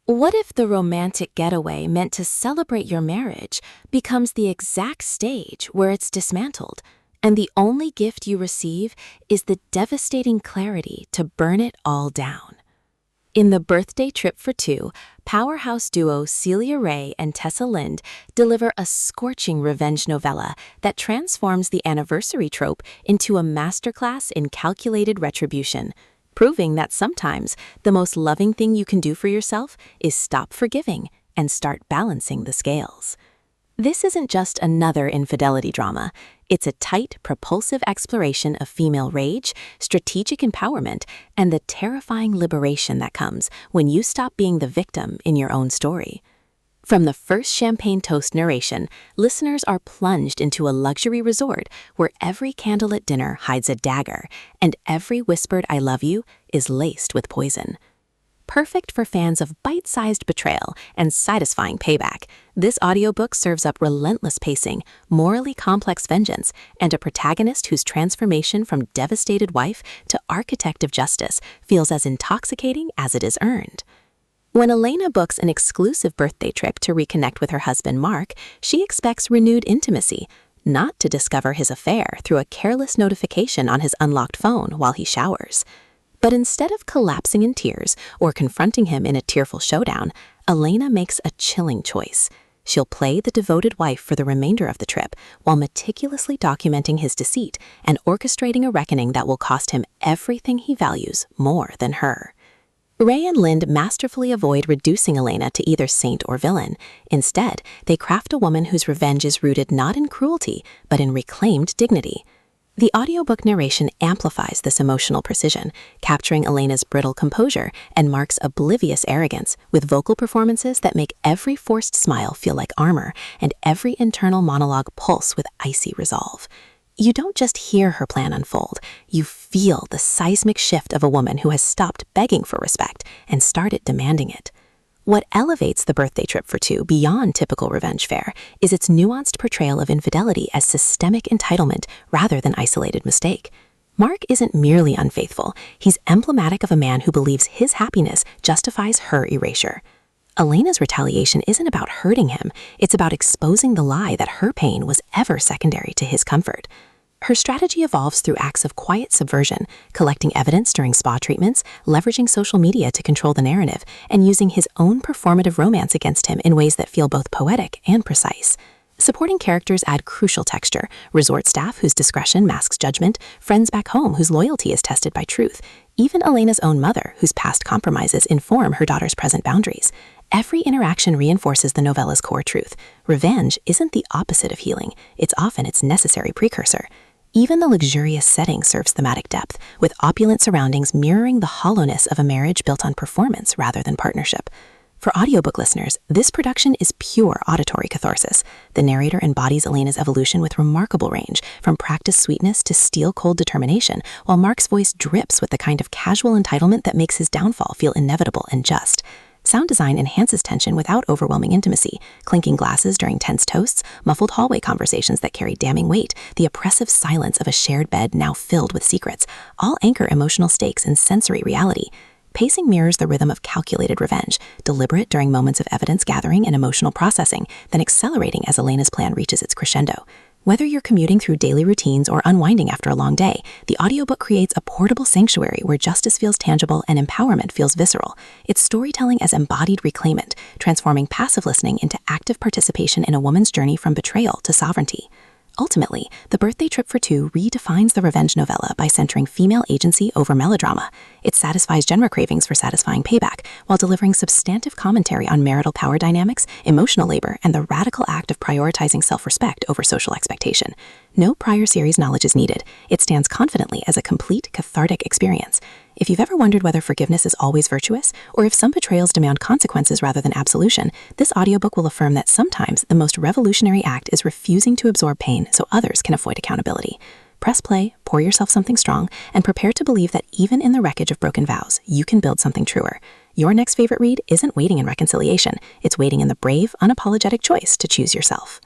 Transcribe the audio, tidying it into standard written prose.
What if the romantic getaway meant to celebrate your marriage becomes the exact stage where it's dismantled, and the only gift you receive is the devastating clarity to burn it all down? In The Birthday Trip for Two, powerhouse duo Celia Raye and Tessa Lynde deliver a scorching revenge novella that transforms the anniversary trope into a masterclass in calculated retribution, proving that sometimes the most loving thing you can do for yourself is stop forgiving and start balancing the scales. This isn't just another infidelity drama. It's a tight, propulsive exploration of female rage, strategic empowerment, and the terrifying liberation that comes when you stop being the victim in your own story. From the first champagne toast narration, listeners are plunged into a luxury resort where every candlelit dinner hides a dagger and every whispered "I love you" is laced with poison. Perfect for fans of bite-sized betrayal and satisfying payback, this audiobook serves up relentless pacing, morally complex vengeance, and a protagonist whose transformation from devastated wife to architect of justice feels as intoxicating as it is earned. When Elena books an exclusive birthday trip to reconnect with her husband Mark, she expects renewed intimacy, not to discover his affair through a careless notification on his unlocked phone while he showers. But instead of collapsing in tears or confronting him in a tearful showdown, Elena makes a chilling choice. She'll play the devoted wife for the remainder of the trip while meticulously documenting his deceit and orchestrating a reckoning that will cost him everything he values more than her. Raye and Lynde masterfully avoid reducing Elena to either saint or villain. Instead, they craft a woman whose revenge is rooted not in cruelty, but in reclaimed dignity. The audiobook narration amplifies this emotional precision, capturing Elena's brittle composure and Mark's oblivious arrogance with vocal performances that make every forced smile feel like armor and every internal monologue pulse with icy resolve. You don't just hear her plan unfold, you feel the seismic shift of a woman who has stopped begging for respect and started demanding it. What elevates The Birthday Trip for Two beyond typical revenge fare is its nuanced portrayal of infidelity as systemic entitlement rather than isolated mistake. Mark isn't merely unfaithful, he's emblematic of a man who believes his happiness justifies her erasure. Elena's retaliation isn't about hurting him, it's about exposing the lie that her pain was ever secondary to his comfort. Her strategy evolves through acts of quiet subversion, collecting evidence during spa treatments, leveraging social media to control the narrative, and using his own performative romance against him in ways that feel both poetic and precise. Supporting characters add crucial texture: resort staff whose discretion masks judgment, friends back home whose loyalty is tested by truth, even Elena's own mother whose past compromises inform her daughter's present boundaries. Every interaction reinforces the novella's core truth. Revenge isn't the opposite of healing, it's often its necessary precursor. Even the luxurious setting serves thematic depth, with opulent surroundings mirroring the hollowness of a marriage built on performance rather than partnership. For audiobook listeners, this production is pure auditory catharsis. The narrator embodies Elena's evolution with remarkable range, from practiced sweetness to steel-cold determination, while Mark's voice drips with the kind of casual entitlement that makes his downfall feel inevitable and just. Sound design enhances tension without overwhelming intimacy. Clinking glasses during tense toasts, muffled hallway conversations that carry damning weight, the oppressive silence of a shared bed now filled with secrets, all anchor emotional stakes in sensory reality. Pacing mirrors the rhythm of calculated revenge, deliberate during moments of evidence gathering and emotional processing, then accelerating as Elena's plan reaches its crescendo. Whether you're commuting through daily routines or unwinding after a long day, the audiobook creates a portable sanctuary where justice feels tangible and empowerment feels visceral. It's storytelling as embodied reclaimment, transforming passive listening into active participation in a woman's journey from betrayal to sovereignty. Ultimately, The Birthday Trip for Two redefines the revenge novella by centering female agency over melodrama. It satisfies genre cravings for satisfying payback, while delivering substantive commentary on marital power dynamics, emotional labor, and the radical act of prioritizing self-respect over social expectation. No prior series knowledge is needed. It stands confidently as a complete cathartic experience. If you've ever wondered whether forgiveness is always virtuous, or if some betrayals demand consequences rather than absolution, this audiobook will affirm that sometimes the most revolutionary act is refusing to absorb pain so others can avoid accountability. Press play, pour yourself something strong, and prepare to believe that even in the wreckage of broken vows, you can build something truer. Your next favorite read isn't waiting in reconciliation, it's waiting in the brave, unapologetic choice to choose yourself.